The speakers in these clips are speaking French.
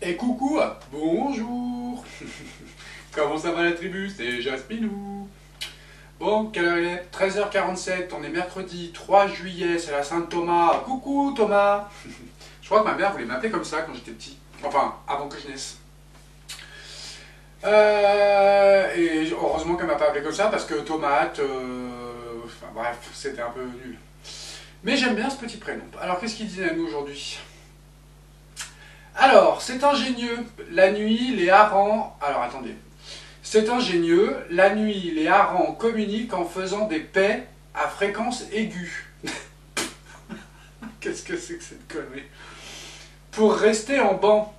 Et coucou, bonjour. Comment ça va la tribu? C'est Jasminou. Bon, quelle heure il est? 13h47, on est mercredi 3 juillet, c'est la Saint-Thomas. Coucou Thomas. Je crois que ma mère voulait m'appeler comme ça quand j'étais petit. Enfin, avant que je naisse. Et heureusement qu'elle m'a pas appelé comme ça parce que tomate, enfin bref, c'était un peu nul. Mais j'aime bien ce petit prénom. Alors qu'est-ce qu'il disait à nous aujourd'hui? Alors, c'est ingénieux, la nuit, les harengs... Alors, attendez. C'est ingénieux, la nuit, les harengs communiquent en faisant des paix à fréquence aiguë. Qu'est-ce que c'est que cette connerie? Pour rester en banc,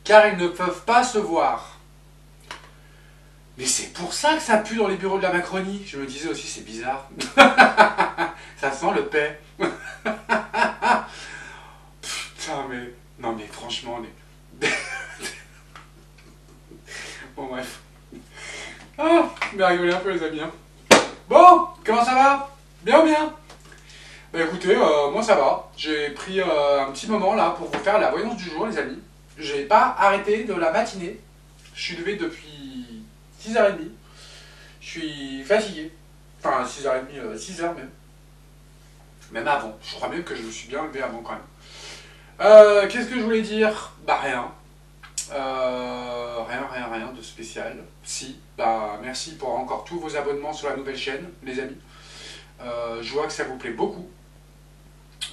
car ils ne peuvent pas se voir. Mais c'est pour ça que ça pue dans les bureaux de la Macronie. Je me disais aussi, c'est bizarre. Ça sent le paix. Putain, mais... Non mais franchement, les... Bon bref. Ah, je vais rigoler un peu les amis. Hein. Bon, comment ça va? Bien ou bien? Bah écoutez, moi ça va. J'ai pris un petit moment là pour vous faire la voyance du jour les amis. J'ai pas arrêté de la matinée. Je suis levé depuis 6h30. Je suis fatigué. Enfin 6h30, 6h même. Même avant. Je crois même que je me suis bien levé avant quand même. Qu'est-ce que je voulais dire? Bah rien. Rien de spécial. Si, bah merci pour encore tous vos abonnements sur la nouvelle chaîne, les amis. Je vois que ça vous plaît beaucoup.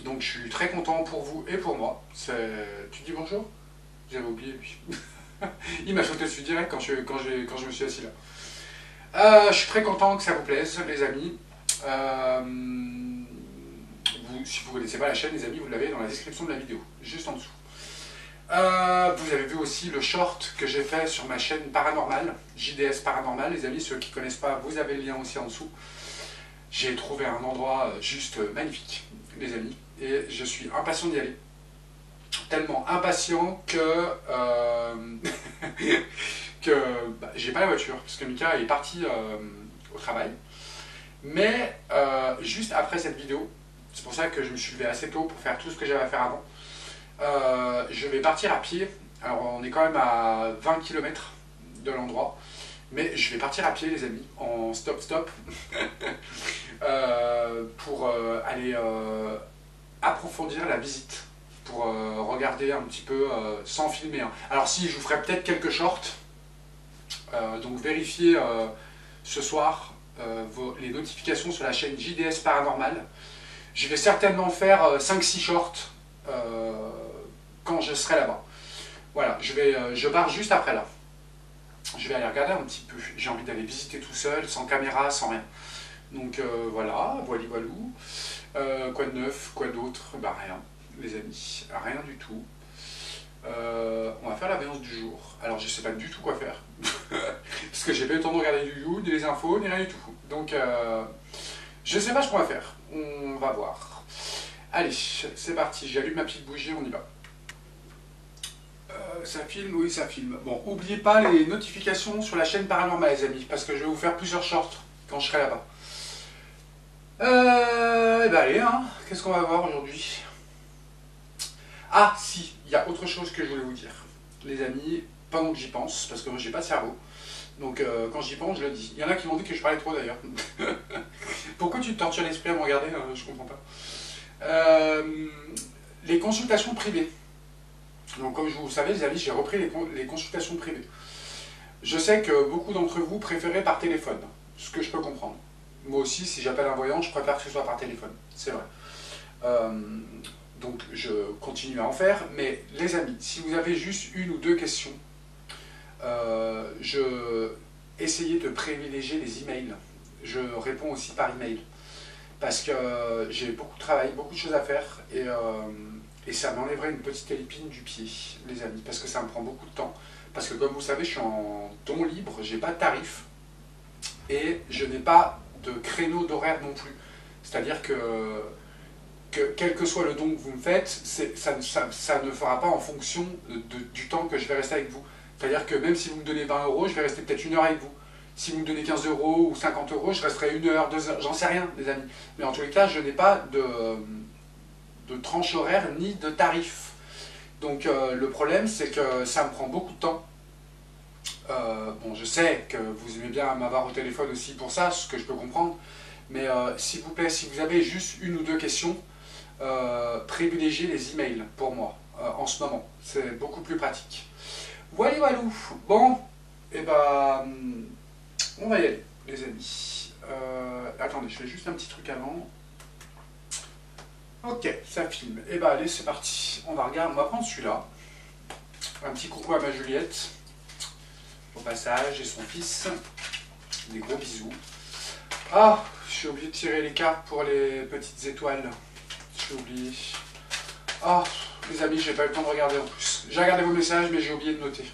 Donc je suis très content pour vous et pour moi. Tu dis bonjour? J'avais oublié lui. Il m'a sauté dessus direct quand je me suis assis là. Je suis très content que ça vous plaise, les amis. Si vous ne connaissez pas la chaîne, les amis, vous l'avez dans la description de la vidéo, juste en dessous. Vous avez vu aussi le short que j'ai fait sur ma chaîne paranormale, JDS Paranormal, les amis, ceux qui ne connaissent pas, vous avez le lien aussi en dessous. J'ai trouvé un endroit juste magnifique, les amis, et je suis impatient d'y aller. Tellement impatient que, j'ai pas la voiture, parce que Mika est parti au travail. Mais juste après cette vidéo, c'est pour ça que je me suis levé assez tôt pour faire tout ce que j'avais à faire avant. Je vais partir à pied. Alors on est quand même à 20 km de l'endroit. Mais je vais partir à pied les amis, en stop-stop. Pour aller approfondir la visite. Pour regarder un petit peu sans filmer. Hein. Alors si, je vous ferai peut-être quelques shorts. Donc vérifiez ce soir les notifications sur la chaîne JDS Paranormal. Je vais certainement faire 5-6 shorts quand je serai là-bas. Voilà, je pars juste après là. Je vais aller regarder un petit peu. J'ai envie d'aller visiter tout seul, sans caméra, sans rien. Donc voilà, voilou. Quoi de neuf, quoi d'autre? Bah rien, les amis, rien du tout. On va faire la voyance du jour. Alors je sais pas du tout quoi faire. Parce que j'ai pas eu le temps de regarder du You, ni les infos, ni rien du tout. Donc je sais pas ce qu'on va faire. On va voir. Allez, c'est parti. J'allume ma petite bougie, on y va. Ça filme? Oui, ça filme. Bon, n'oubliez pas les notifications sur la chaîne Paranormal, les amis, parce que je vais vous faire plusieurs shorts quand je serai là-bas. Et ben allez, hein. Qu'est-ce qu'on va voir aujourd'hui? Ah, si, il y a autre chose que je voulais vous dire. Les amis, pendant que j'y pense, parce que moi j'ai pas de cerveau. Donc quand j'y pense, je le dis. Il y en a qui m'ont dit que je parlais trop d'ailleurs. Pourquoi tu te tortures l'esprit à me regarder? Je comprends pas. Les consultations privées. Donc comme vous savez les amis, j'ai repris les consultations privées. Je sais que beaucoup d'entre vous préférez par téléphone, ce que je peux comprendre. Moi aussi, si j'appelle un voyant, je préfère que ce soit par téléphone, c'est vrai. Donc je continue à en faire, mais les amis, si vous avez juste une ou deux questions, essayez de privilégier les emails. Je réponds aussi par email. Parce que j'ai beaucoup de travail, beaucoup de choses à faire et ça m'enlèverait une petite épine du pied, les amis, parce que ça me prend beaucoup de temps. Parce que comme vous savez, je suis en don libre, j'ai pas de tarif et je n'ai pas de créneau d'horaire non plus. C'est-à-dire que quel que soit le don que vous me faites, ça ne fera pas en fonction du temps que je vais rester avec vous. C'est-à-dire que même si vous me donnez 20 €, je vais rester peut-être 1 heure avec vous. Si vous me donnez 15 € ou 50 €, je resterai 1 heure, 2 heures, j'en sais rien, les amis. Mais en tous les cas, je n'ai pas de tranche horaire ni de tarif. Donc le problème, c'est que ça me prend beaucoup de temps. Bon, je sais que vous aimez bien m'avoir au téléphone aussi pour ça, ce que je peux comprendre. Mais s'il vous plaît, si vous avez juste une ou deux questions, privilégiez les emails pour moi en ce moment. C'est beaucoup plus pratique. Voilà, voilà. Bon, et ben, on va y aller, les amis. Attendez, je fais juste un petit truc avant. Ok, ça filme. Et ben allez, c'est parti. On va prendre celui-là. Un petit coucou à ma Juliette, au passage, et son fils. Des gros bisous. Ah, j'ai oublié de tirer les cartes pour les petites étoiles. J'ai oublié. Ah, les amis, j'ai pas eu le temps de regarder en plus. J'ai regardé vos messages, mais j'ai oublié de noter.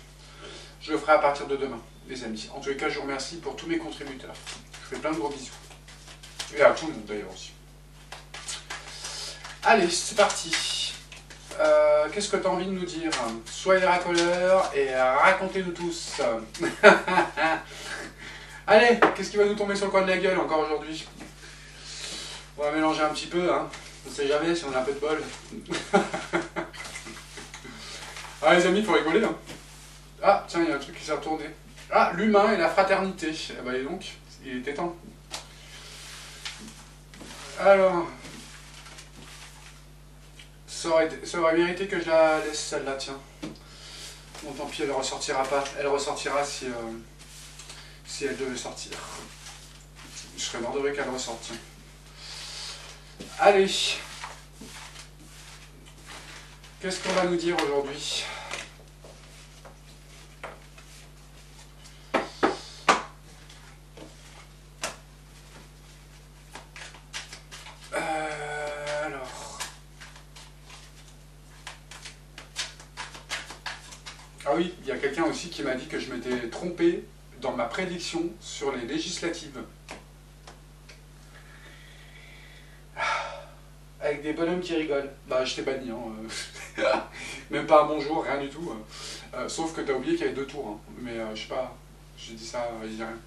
Je le ferai à partir de demain, les amis. En tous les cas, je vous remercie pour tous mes contributeurs. Je vous fais plein de gros bisous. Et à tout le monde d'ailleurs aussi. Allez, c'est parti. Qu'est-ce que tu as envie de nous dire? Soyez racoleurs et racontez-nous tous. Allez, qu'est-ce qui va nous tomber sur le coin de la gueule encore aujourd'hui? On va mélanger un petit peu, hein. On ne sait jamais si on a un peu de bol. Ah les amis, il faut rigoler, hein. Ah, tiens, il y a un truc qui s'est retourné. Ah, l'humain et la fraternité. Eh ben, et donc, il était temps. Alors... Ça aurait mérité que je la laisse celle-là, tiens. Bon, tant pis, elle ne ressortira pas. Elle ressortira si elle devait sortir. Je serais mort de rire qu'elle ressorte, tiens. Allez. Qu'est-ce qu'on va nous dire aujourd'hui? Ah oui, il y a quelqu'un aussi qui m'a dit que je m'étais trompé dans ma prédiction sur les législatives. Avec des bonhommes qui rigolent. Bah, je t'ai banni, hein. Même pas un bonjour, rien du tout. Sauf que t'as oublié qu'il y avait 2 tours. Hein. Mais je sais pas, j'ai dit ça, il dit rien.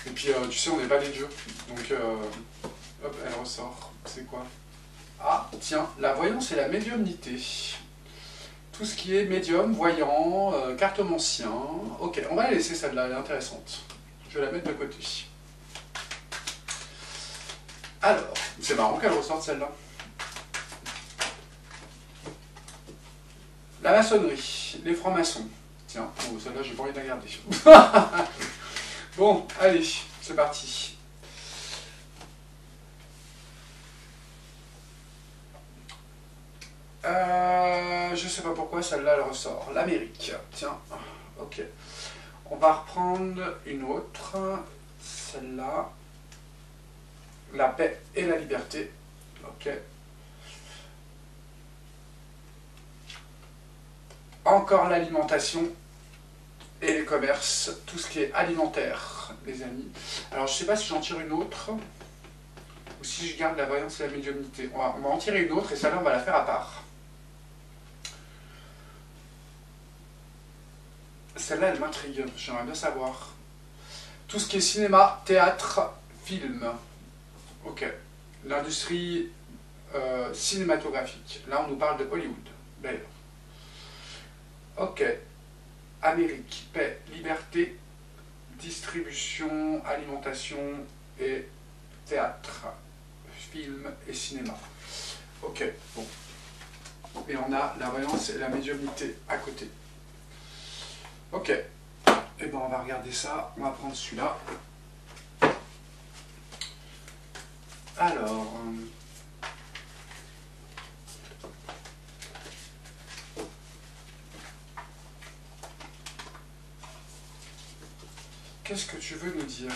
Et puis, tu sais, on n'est pas des dieux. Donc, hop, elle ressort. C'est quoi? Ah, tiens, la voyance et la médiumnité. Tout ce qui est médium, voyant, cartomancien. Ok, on va la laisser celle-là, elle est intéressante. Je vais la mettre de côté. Alors, c'est marrant qu'elle ressorte celle-là. La maçonnerie, les francs-maçons. Tiens, bon, celle-là, j'ai pas envie de la garder. Bon, allez, c'est parti. Je sais pas pourquoi celle-là elle ressort. L'Amérique, tiens, ok. On va reprendre une autre, celle-là. La paix et la liberté, ok. Encore l'alimentation et les commerces, tout ce qui est alimentaire, les amis. Alors je sais pas si j'en tire une autre, ou si je garde la voyance et la médiumnité. On va en tirer une autre et celle-là on va la faire à part. Celle-là, elle m'intrigue, j'aimerais bien savoir. Tout ce qui est cinéma, théâtre, film. Ok. L'industrie cinématographique. Là, on nous parle de Hollywood, d'ailleurs. Ok. Amérique, paix, liberté, distribution, alimentation et théâtre, film et cinéma. Ok, bon. Et on a la voyance et la médiumnité à côté. Ok, et ben on va regarder ça, on va prendre celui-là. Alors, qu'est-ce que tu veux nous dire?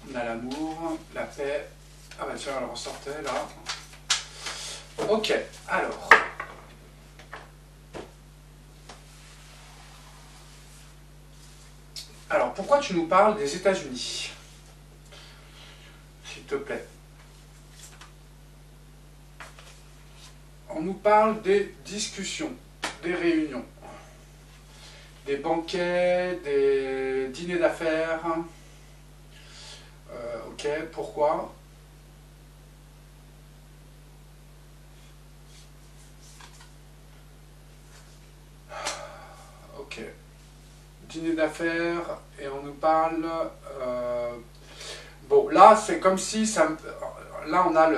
On a l'amour, la paix. Ah bah tiens, elle ressortait là. Ok, alors. Alors, pourquoi tu nous parles des États-Unis? S'il te plaît. On nous parle des discussions, des réunions. Des banquets, des dîners d'affaires. Ok, pourquoi? Ok. Dîner d'affaires, et on nous parle... bon, là, c'est comme si ça... Là, on a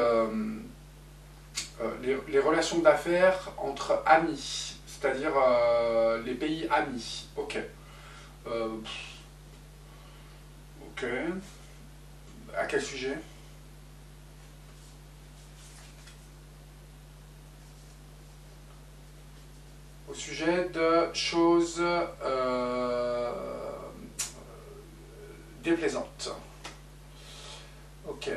les relations d'affaires entre amis, c'est-à-dire les pays amis. Ok. Euh, ok. À quel sujet? Au sujet de choses déplaisantes. Ok.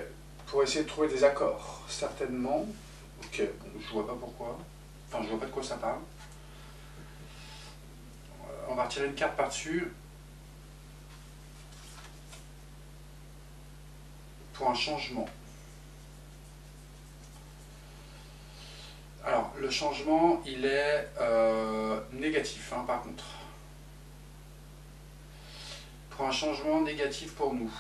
Pour essayer de trouver des accords, certainement. Ok, bon, je vois pas pourquoi. Enfin, je vois pas de quoi ça parle. On va retirer une carte par-dessus. Pour un changement. Alors, le changement, il est négatif, hein, par contre. Pour un changement négatif pour nous.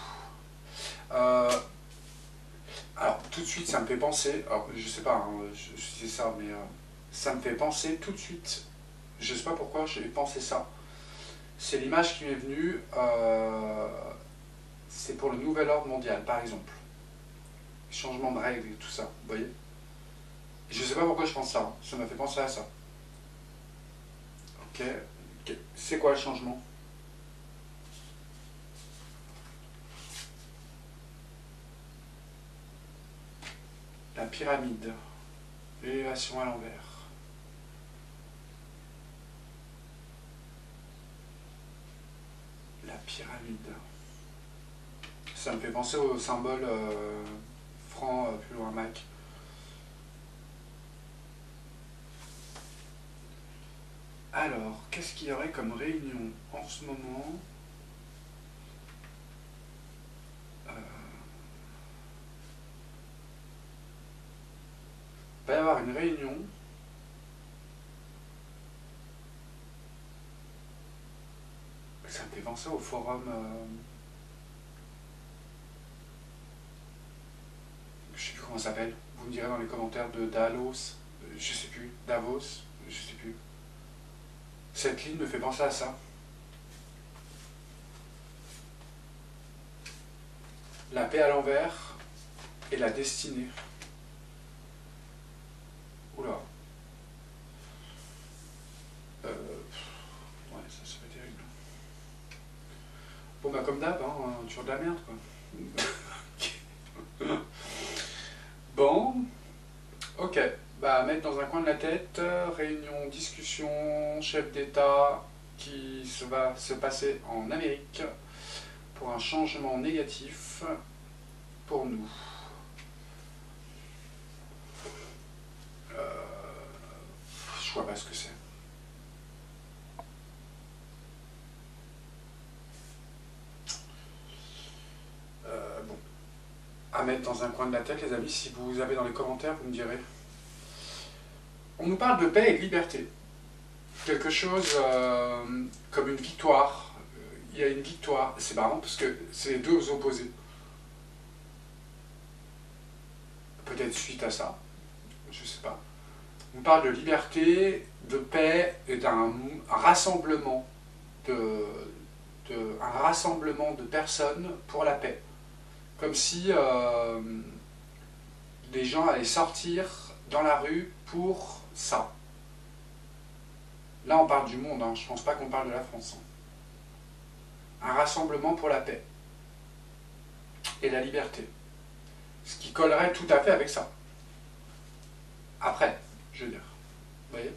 Alors, tout de suite, ça me fait penser, alors, je sais pas, hein, je dis ça, mais ça me fait penser tout de suite, je sais pas pourquoi j'ai pensé ça. C'est l'image qui m'est venue, c'est pour le nouvel ordre mondial, par exemple. Changement de règles et tout ça, vous voyez? Je sais pas pourquoi je pense ça, hein, ça m'a fait penser à ça. Ok, c'est quoi le changement? La pyramide, l'élévation à l'envers. La pyramide. Ça me fait penser au symbole franc plus loin Mac. Alors, qu'est-ce qu'il y aurait comme réunion en ce moment? Il va y avoir une réunion. Ça me fait penser au forum. Je sais plus comment ça s'appelle. Vous me direz dans les commentaires de Davos. Je sais plus. Davos. Je sais plus. Cette ligne me fait penser à ça. La paix à l'envers et la destinée. Oula. Ouais, ça c'est pas terrible. Bon bah comme d'hab, hein, toujours de la merde quoi. Bon, ok. Bah mettre dans un coin de la tête, réunion, discussion, chef d'État qui va se passer en Amérique pour un changement négatif pour nous. Je vois pas ce que c'est. Bon. À mettre dans un coin de la tête, les amis, si vous avez dans les commentaires, vous me direz. On nous parle de paix et de liberté. Quelque chose comme une victoire. Il y a une victoire. C'est marrant parce que c'est les deux opposés. Peut-être suite à ça. Je sais pas. On parle de liberté, de paix et d'un rassemblement un rassemblement de personnes pour la paix. Comme si les gens allaient sortir dans la rue pour ça. Là, on parle du monde, hein. Je ne pense pas qu'on parle de la France. Hein. Un rassemblement pour la paix et la liberté. Ce qui collerait tout à fait avec ça. Après, je veux dire. Vous voyez?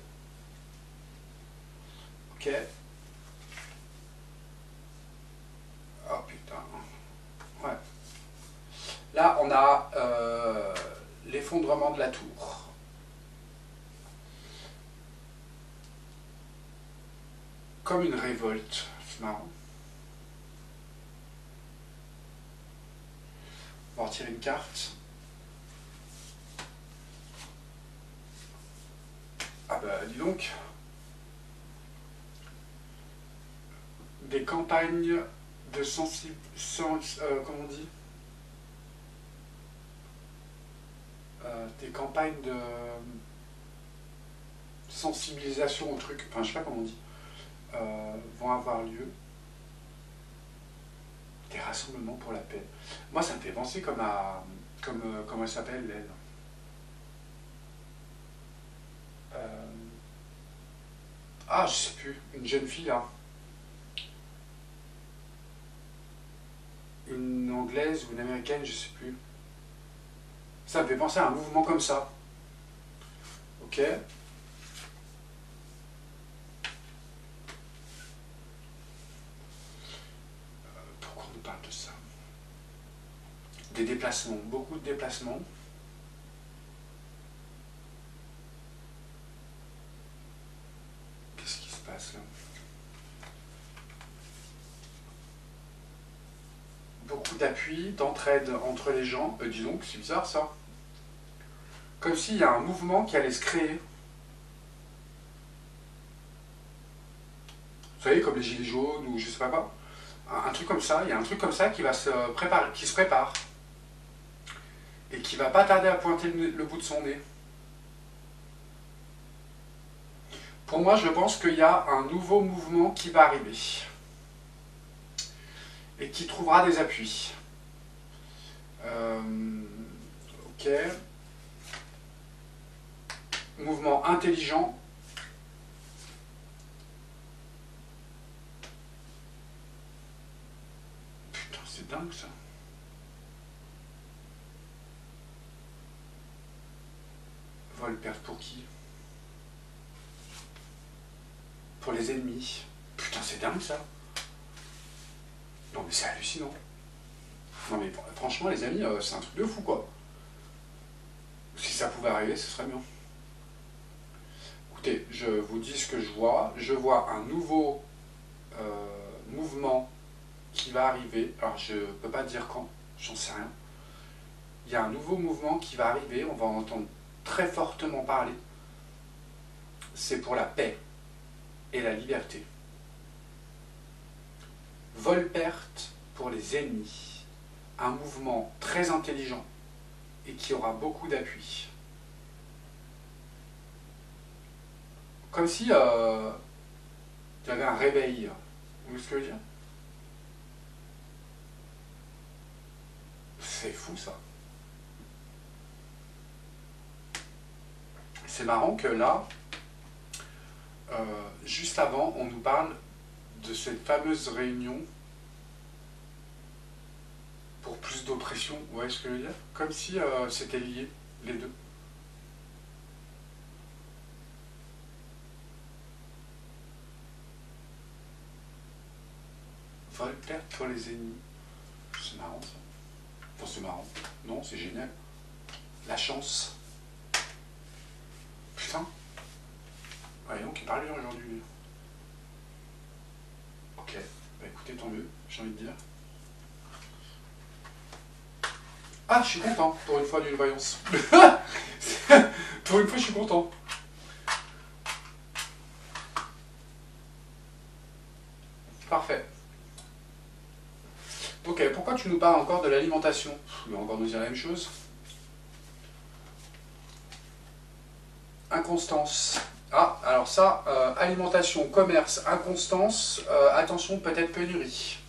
Ok. Oh putain. Ouais. Là, on a l'effondrement de la tour. Comme une révolte. C'est marrant. On va retirer une carte. Ah bah dis donc. des campagnes de comment on dit, des campagnes de sensibilisation au truc, enfin je sais pas comment on dit, vont avoir lieu. Des rassemblements pour la paix. Moi ça me fait penser comme à, comment elle s'appelle elle, ah je sais plus, une jeune fille là, une anglaise ou une américaine, je sais plus. Ça me fait penser à un mouvement comme ça. Ok. Pourquoi on nous parle de ça? Des déplacements, beaucoup de déplacements. Qu'est-ce qui se passe là? Beaucoup d'appui, d'entraide entre les gens. Dis donc, c'est bizarre ça. Comme s'il y a un mouvement qui allait se créer. Vous savez, comme les gilets jaunes ou je sais pas quoi. Un truc comme ça, il y a un truc comme ça qui va se préparer, qui se prépare. Et qui va pas tarder à pointer le bout de son nez. Pour moi, je pense qu'il y a un nouveau mouvement qui va arriver. Et qui trouvera des appuis. Ok. Mouvement intelligent. Putain, c'est dingue ça. Vol perte pour qui? Pour les ennemis. Putain, c'est dingue ça. Non mais c'est hallucinant. Non mais franchement les amis, c'est un truc de fou quoi. Si ça pouvait arriver, ce serait bien. Écoutez, je vous dis ce que je vois. Je vois un nouveau mouvement qui va arriver. Alors je ne peux pas dire quand, j'en sais rien. Il y a un nouveau mouvement qui va arriver, on va en entendre très fortement parler. C'est pour la paix et la liberté. Vol-perte pour les ennemis. Un mouvement très intelligent et qui aura beaucoup d'appui. Comme si il y avait un réveil. Vous voyez ce que je veux dire? C'est fou ça. C'est marrant que là, juste avant, on nous parle de cette fameuse réunion pour plus d'oppression. Vous voyez ce que je veux dire? Comme si c'était lié, les deux. Vol-perte pour les ennemis. C'est marrant ça. Enfin, c'est marrant. Non, c'est génial. La chance. Putain. Ouais, donc il parle bien aujourd'hui. Ok. Bah écoutez, tant mieux, j'ai envie de dire. Ah, je suis content pour une fois d'une voyance. Pour une fois, je suis content. Parfait. Ok, pourquoi tu nous parles encore de l'alimentation? Il va encore nous dire la même chose. Inconstance. Ah, alors ça, alimentation, commerce, inconstance, attention, peut-être pénurie.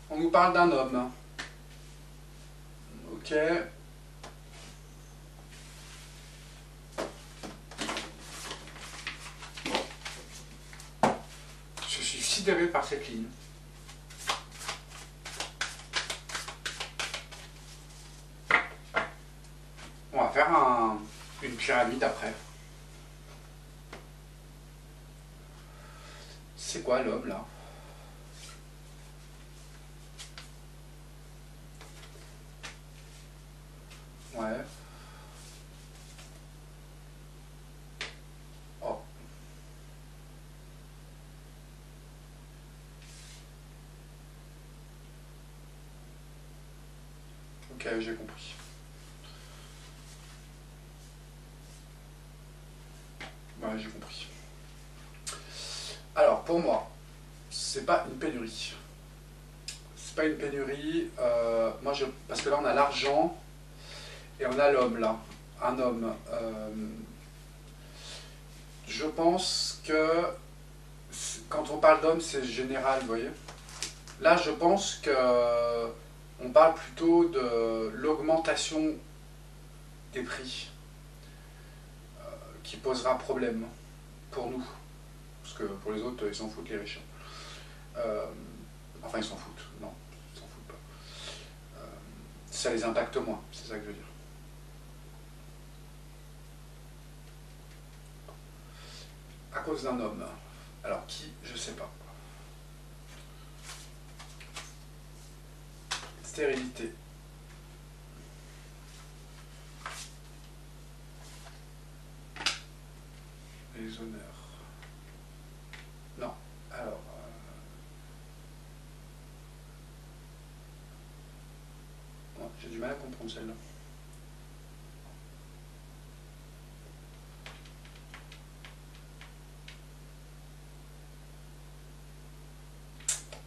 On nous parle d'un homme. Ok. Je suis sidéré par cette ligne. On va faire une pyramide après. C'est quoi l'homme là? Ouais. Oh. Ok, j'ai compris. Ouais, j'ai compris. Alors pour moi, c'est pas une pénurie. C'est pas une pénurie. Parce que là on a l'argent et on a l'homme là. Un homme. Je pense que quand on parle d'homme, c'est général, vous voyez. Là, je pense que on parle plutôt de l'augmentation des prix qui posera problème pour nous. Parce que pour les autres, ils s'en foutent, les riches. Enfin, ils s'en foutent. Non, ils s'en foutent pas. Ça les impacte moins, c'est ça que je veux dire. À cause d'un homme. Alors, qui? Je sais pas. Stérilité. Les honneurs. Non. Alors. Bon, j'ai du mal à comprendre celle-là.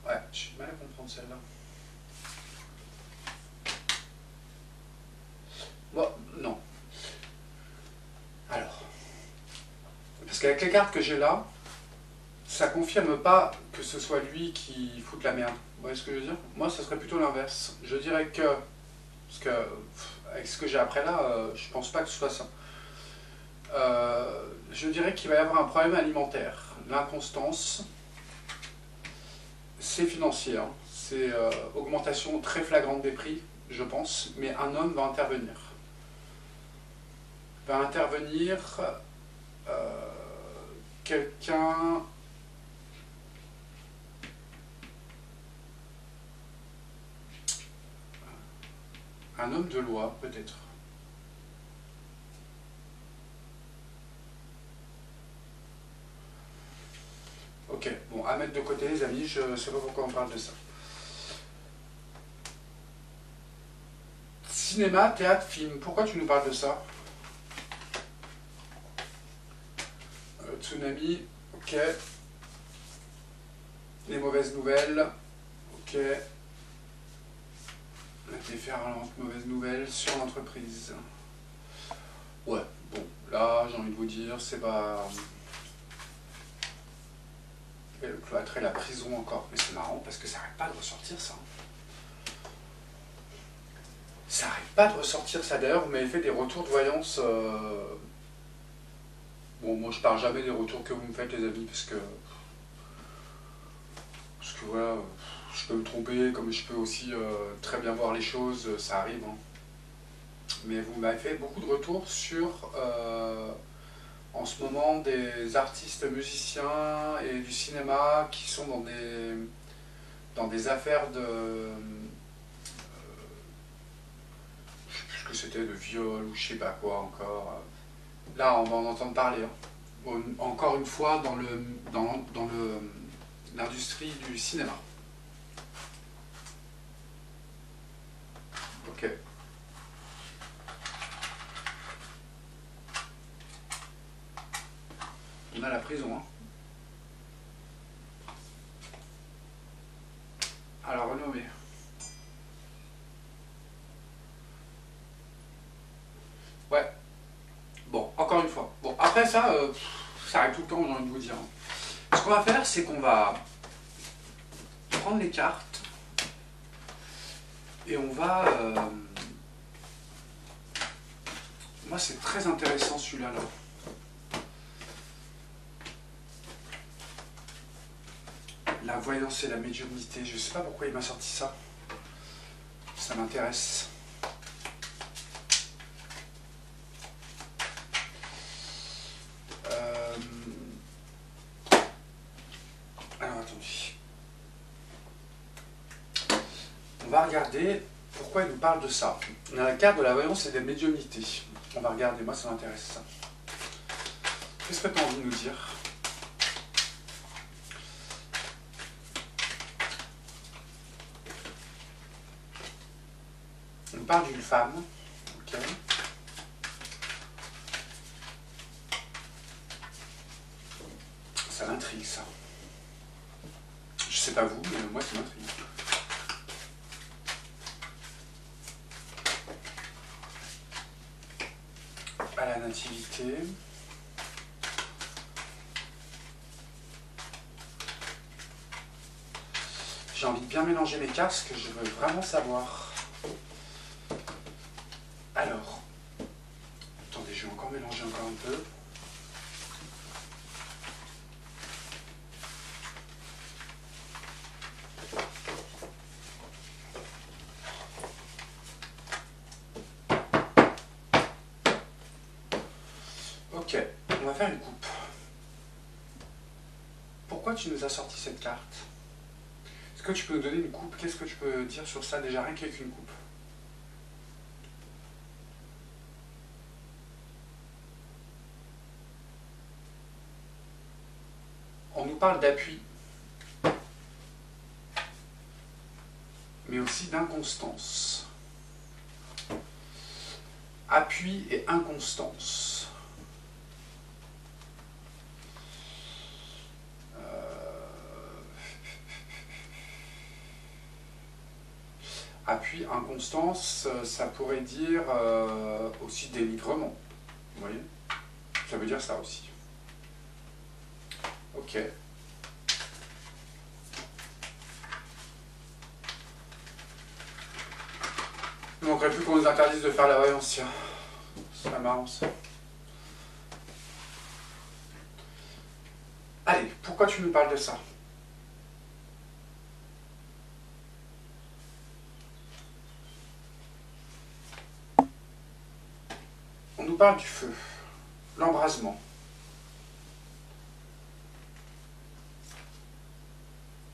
Ouais, j'ai du mal à comprendre celle-là. Bon, non. Alors. Parce qu'avec les cartes que j'ai là, ça confirme pas que ce soit lui qui foute la merde. Vous voyez ce que je veux dire? Moi, ça serait plutôt l'inverse. Je dirais que... Parce que, avec ce que j'ai après là, je pense pas que ce soit ça. Je dirais qu'il va y avoir un problème alimentaire. L'inconstance, c'est financier. Hein. C'est augmentation très flagrante des prix, je pense. Mais un homme va intervenir. Va intervenir quelqu'un... Un homme de loi, peut-être. Ok, bon, à mettre de côté les amis, je ne sais pas pourquoi on parle de ça. Cinéma, théâtre, film, pourquoi tu nous parles de ça? Tsunami, ok. Les mauvaises nouvelles, ok. La déferlante, mauvaise nouvelle sur l'entreprise. Ouais, bon, là j'ai envie de vous dire, c'est pas... Et le cloître et la prison encore, mais c'est marrant parce que ça arrête pas de ressortir ça. Ça arrête pas de ressortir ça, d'ailleurs vous m'avez fait des retours de voyance... Bon, moi je parle jamais des retours que vous me faites les amis, parce que voilà, je peux me tromper, comme je peux aussi très bien voir les choses, ça arrive. Hein. Mais vous m'avez fait beaucoup de retours sur, en ce moment, des artistes musiciens et du cinéma qui sont dans des affaires de... je sais plus ce que c'était, de viol ou je sais pas quoi encore. Là, on va en entendre parler. Hein. Encore une fois, dans l'industrie du cinéma. Ok. On a la prison. Hein. À la renommée. Ouais. Bon, encore une fois. Bon, après ça, ça arrive tout le temps, j'ai envie de vous dire. Ce qu'on va faire, c'est qu'on va prendre les cartes et on va... Moi, c'est très intéressant celui-là. Là. La voyance et la médiumnité. Je sais pas pourquoi il m'a sorti ça. Ça m'intéresse. Alors, attendez. On va regarder pourquoi il nous parle de ça. On a la carte de la voyance et de la médiumnité. On va regarder, moi ça m'intéresse ça. Qu'est-ce que tu as envie de nous dire? On parle d'une femme. Ok. Ça m'intrigue ça. sais pas vous, mais moi ça m'intrigue. À la nativité. J'ai envie de bien mélanger mes casques, je veux vraiment savoir. Alors, attendez, je vais encore mélanger encore un peu. Ok, on va faire une coupe. Pourquoi tu nous as sorti cette carte? Est-ce que tu peux nous donner une coupe? Qu'est-ce que tu peux dire sur ça déjà, rien qu'avec une coupe? On nous parle d'appui, mais aussi d'inconstance. Appui et inconstance. Appui, inconstance, ça pourrait dire aussi dénigrement. Vous voyez? Ça veut dire ça aussi. Ok. Il ne manquerait plus qu'on nous interdise de faire la voyance, tiens. C'est pas marrant ça. Allez, pourquoi tu nous parles de ça? On nous parle du feu, l'embrasement.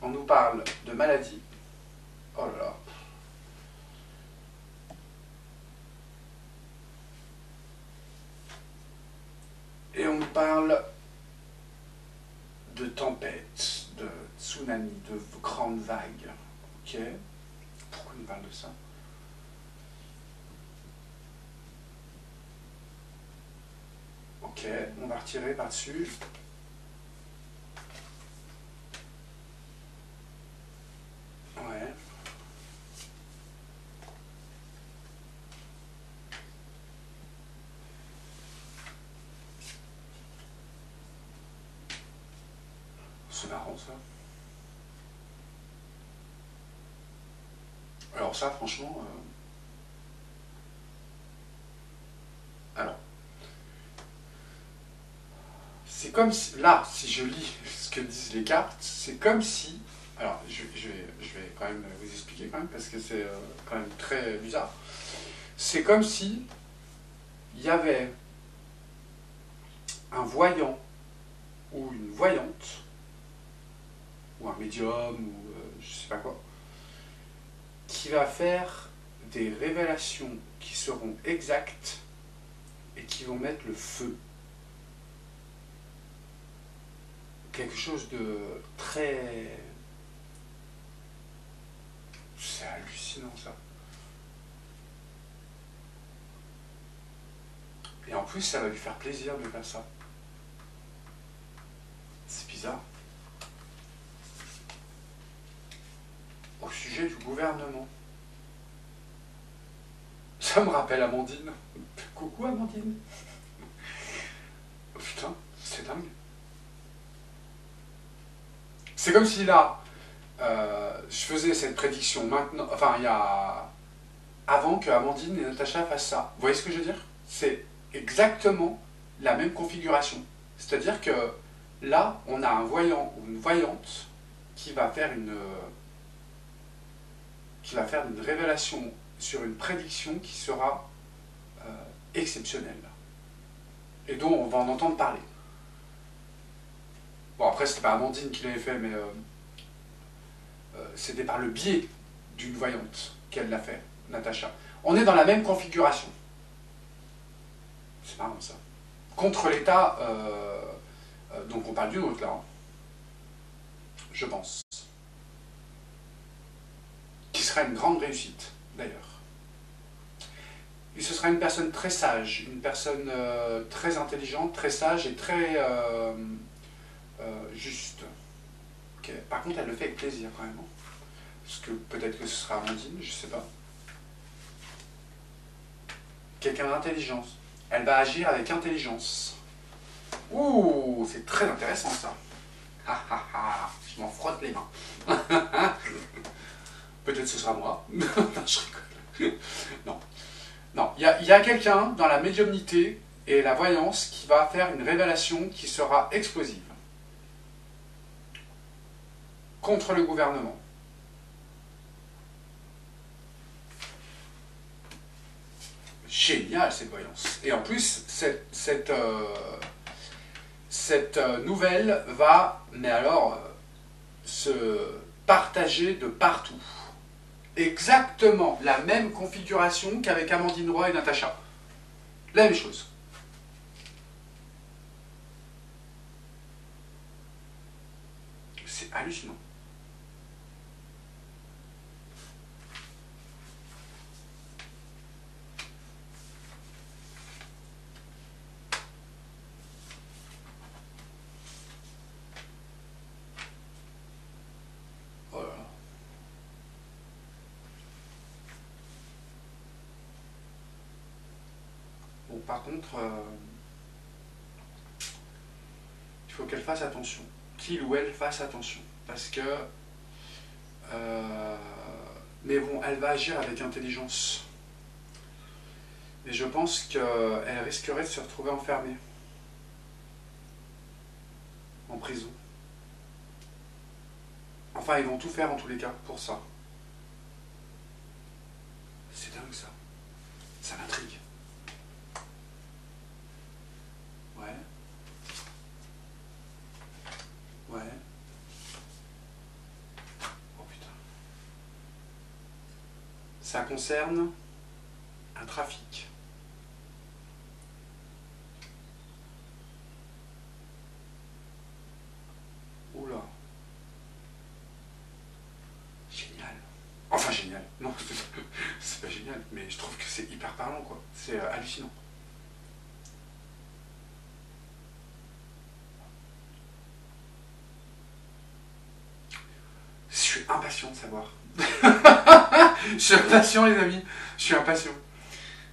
On nous parle de maladie. Oh là là. Et on nous parle de tempête, de tsunami, de grandes vagues. Ok. Pourquoi on nous parle de ça? Ok, on va retirer par-dessus. Ouais. C'est marrant ça. Alors ça, franchement... Alors... C'est comme si... Là, si je lis ce que disent les cartes, c'est comme si... Alors, je vais quand même vous expliquer quand même, parce que c'est quand même très bizarre. C'est comme si il y avait un voyant ou une voyante, ou un médium, ou je sais pas quoi, qui va faire des révélations qui seront exactes et qui vont mettre le feu. Quelque chose de très... C'est hallucinant ça. Et en plus, ça va lui faire plaisir de faire ça. C'est bizarre. Au sujet du gouvernement. Ça me rappelle Amandine. Coucou Amandine. Oh, putain, c'est dingue. C'est comme si là, je faisais cette prédiction maintenant, enfin il y a... avant que Amandine et Natacha fassent ça. Vous voyez ce que je veux dire? C'est exactement la même configuration. C'est-à-dire que là, on a un voyant ou une voyante qui va faire une révélation sur une prédiction qui sera exceptionnelle et dont on va en entendre parler. Bon, après, c'était pas Amandine qui l'avait fait, mais c'était par le biais d'une voyante qu'elle l'a fait, Natacha. On est dans la même configuration. C'est marrant ça. Contre l'État, donc on parle d'une autre là, hein, je pense. Qui sera une grande réussite, d'ailleurs. Et ce sera une personne très sage, une personne très intelligente, très sage et très juste. Okay. Par contre, elle le fait avec plaisir quand même. Hein. Parce que peut-être que ce sera Amandine, je sais pas. Quelqu'un d'intelligence. Elle va agir avec intelligence. Ouh, c'est très intéressant ça. Ha ha ha, je m'en frotte les mains. Peut-être ce sera moi. Non, je rigole. Non. Non, il y a quelqu'un dans la médiumnité et la voyance qui va faire une révélation qui sera explosive. Contre le gouvernement. Génial cette voyance. Et en plus, cette nouvelle va, mais alors, se partager de partout. Exactement la même configuration qu'avec Amandine Roy et Natacha. La même chose. C'est hallucinant. Oh là là. Bon, par contre, il faut qu'elle fasse attention. Qu'il ou elle fasse attention. Parce que... mais bon, elle va agir avec intelligence. Et je pense qu'elle risquerait de se retrouver enfermée. En prison. Enfin, ils vont tout faire en tous les cas pour ça. C'est dingue ça. Ça m'intrigue. Ouais. Ouais. Oh putain. Ça concerne un trafic. Oula. Génial. Enfin génial. Non, c'est pas génial, mais je trouve que c'est hyper parlant quoi. C'est hallucinant. Je suis impatient de savoir. Je suis impatient les amis. Je suis impatient.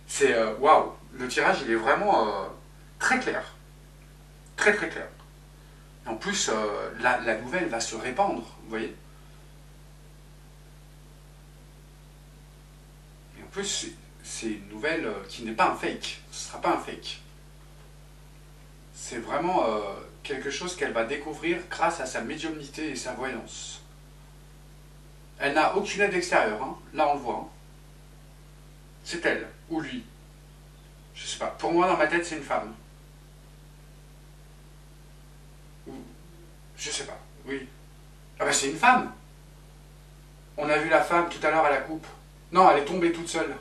C'est waouh. Le tirage il est vraiment très clair. Très très clair. En plus, la nouvelle va se répandre, vous voyez. Et en plus, c'est une nouvelle qui n'est pas un fake. Ce ne sera pas un fake. C'est vraiment quelque chose qu'elle va découvrir grâce à sa médiumnité et sa voyance. Elle n'a aucune aide extérieure, hein. Là on le voit. Hein. C'est elle, ou lui. Je sais pas. Pour moi, dans ma tête, c'est une femme. Ou... Je sais pas. Oui. Ah bah c'est une femme. On a vu la femme tout à l'heure à la coupe. Non, elle est tombée toute seule.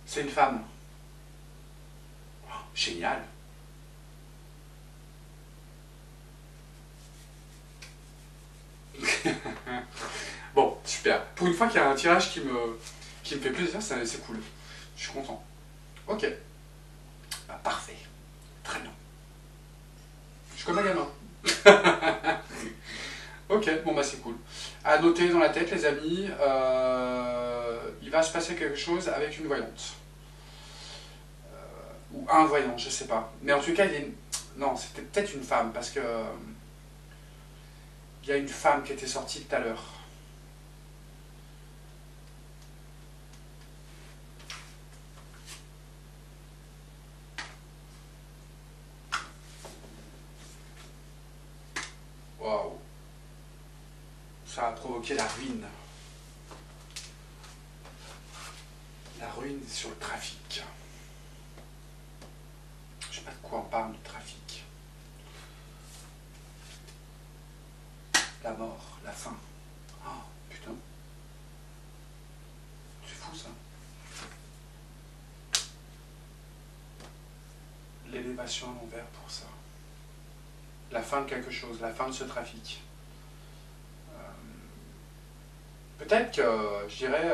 C'est une femme. Oh, génial. Bon, super. Pour une fois qu'il y a un tirage qui me fait plaisir, c'est cool. Je suis content. Ok. Bah, parfait. Très bien. Je suis comme un gamin. Ok, bon bah c'est cool. À noter dans la tête les amis, il va se passer quelque chose avec une voyante. Ou un voyant, je sais pas. Mais en tout cas, il y a une... Non, c'était peut-être une femme, parce que... il y a une femme qui était sortie tout à l'heure. Waouh. Ça a provoqué la ruine. La ruine sur le trafic. Je sais pas de quoi on parle, de trafic. La mort, la faim. Oh, putain. C'est fou ça. L'élévation à l'envers pour ça. La fin de quelque chose, la fin de ce trafic. Peut-être que je dirais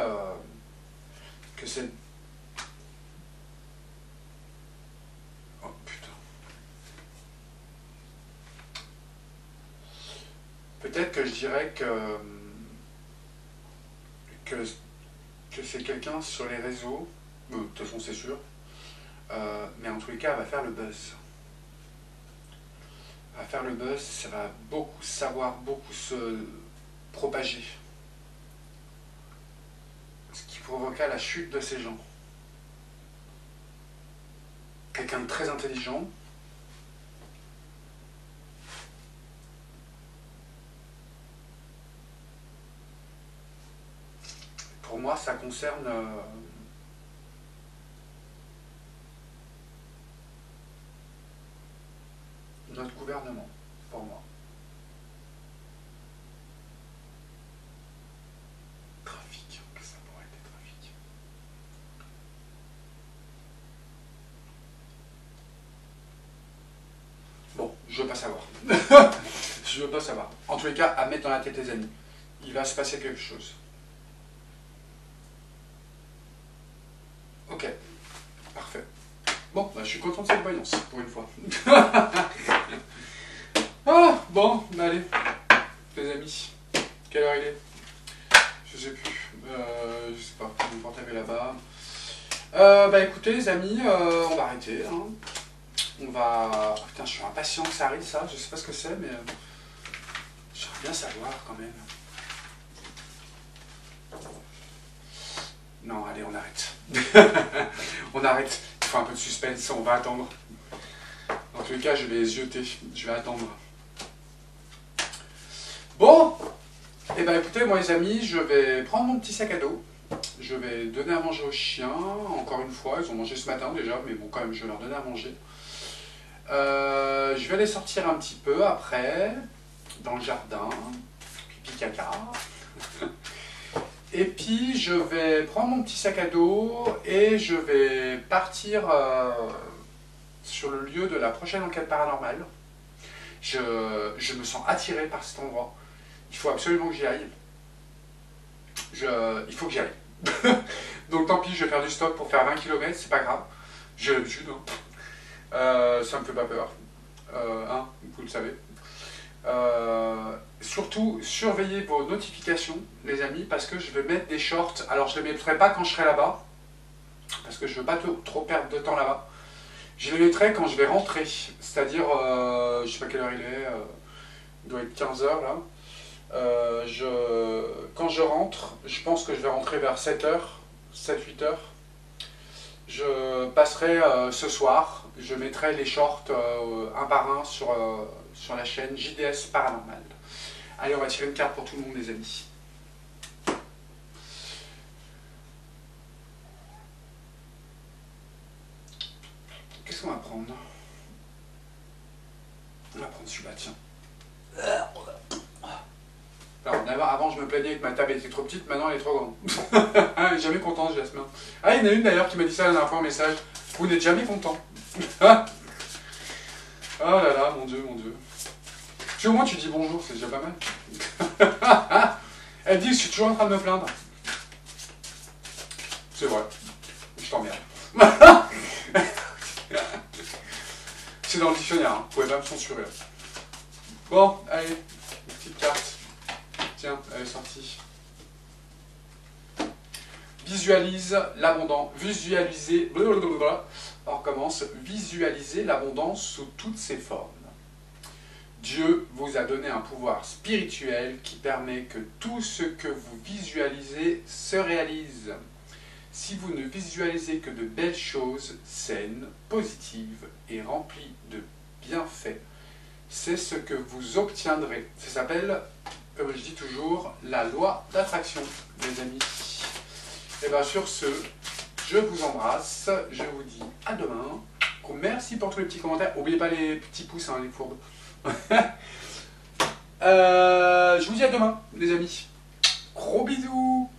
que c'est... Oh putain. peut-être que je dirais que c'est quelqu'un sur les réseaux, de toute façon c'est sûr, mais en tous les cas elle va faire le buzz. Elle va faire le buzz, ça va beaucoup savoir, beaucoup se propager. Ce qui provoqua la chute de ces gens. Quelqu'un de très intelligent, pour moi ça concerne notre gouvernement, pour moi. Trafic, qu'est-ce que ça pourrait être des trafics? Bon, je veux pas savoir. Je veux pas savoir. En tous les cas, à mettre dans la tête des amis. Il va se passer quelque chose. Ok, parfait. Bon, bah, je suis content de cette voyance, pour une fois. Ah, bon, bah, allez, les amis. Quelle heure il est? Je sais plus. Je sais pas, mon portable est là-bas. Bah écoutez, les amis, on va arrêter. Hein. On va... Oh, putain, je suis impatient que ça arrive, ça. Je sais pas ce que c'est, mais... j'aimerais bien savoir, quand même. Non, allez, on arrête. On arrête. Il faut un peu de suspense, on va attendre. Dans tous les cas, je vais zioter. Je vais attendre. Bon, et ben écoutez, moi les amis, je vais prendre mon petit sac à dos. Je vais donner à manger aux chiens. Encore une fois, ils ont mangé ce matin déjà, mais bon, quand même, je vais leur donner à manger. Je vais aller sortir un petit peu après, dans le jardin. Pipi caca. Et puis je vais prendre mon petit sac à dos et je vais partir sur le lieu de la prochaine enquête paranormale. Je me sens attiré par cet endroit. Il faut absolument que j'y aille. Il faut que j'y aille. Donc tant pis, je vais faire du stop pour faire 20 km, c'est pas grave. J'ai l'habitude. Hein. Ça me fait pas peur. Hein, vous le savez. Surtout, surveillez vos notifications, les amis, parce que je vais mettre des shorts. Alors, je ne les mettrai pas quand je serai là-bas, parce que je ne veux pas trop perdre de temps là-bas. Je les mettrai quand je vais rentrer, c'est-à-dire, je ne sais pas quelle heure il est, il doit être 15 h là. Quand je rentre, je pense que je vais rentrer vers 7 h, 7-8 h. Je passerai ce soir, je mettrai les shorts un par un sur la chaîne JDS Paranormal. Allez, on va tirer une carte pour tout le monde, les amis. Qu'est-ce qu'on va prendre? On va prendre celui-là, tiens. Alors, avant, je me plaignais que ma table était trop petite, maintenant elle est trop grande. Elle est jamais contente, Jasmin. Ah, il y en a une d'ailleurs qui m'a dit ça la dernière fois en message. Vous n'êtes jamais content. Oh là là, mon Dieu, mon Dieu. Puis au moins tu dis bonjour, c'est déjà pas mal. Elle dit, je suis toujours en train de me plaindre. C'est vrai, je t'emmerde. C'est dans le dictionnaire, hein. Vous pouvez pas me censurer. Bon, allez, une petite carte. Tiens, elle est sortie. Visualise l'abondance. Visualiser. On recommence. Visualiser l'abondance sous toutes ses formes. Dieu vous a donné un pouvoir spirituel qui permet que tout ce que vous visualisez se réalise. Si vous ne visualisez que de belles choses saines, positives et remplies de bienfaits, c'est ce que vous obtiendrez. Ça s'appelle, comme je dis toujours, la loi d'attraction, les amis. Et bien sur ce, je vous embrasse, je vous dis à demain. Merci pour tous les petits commentaires. N'oubliez pas les petits pouces, hein, les fourbes. Je vous dis à demain, les amis. Gros bisous.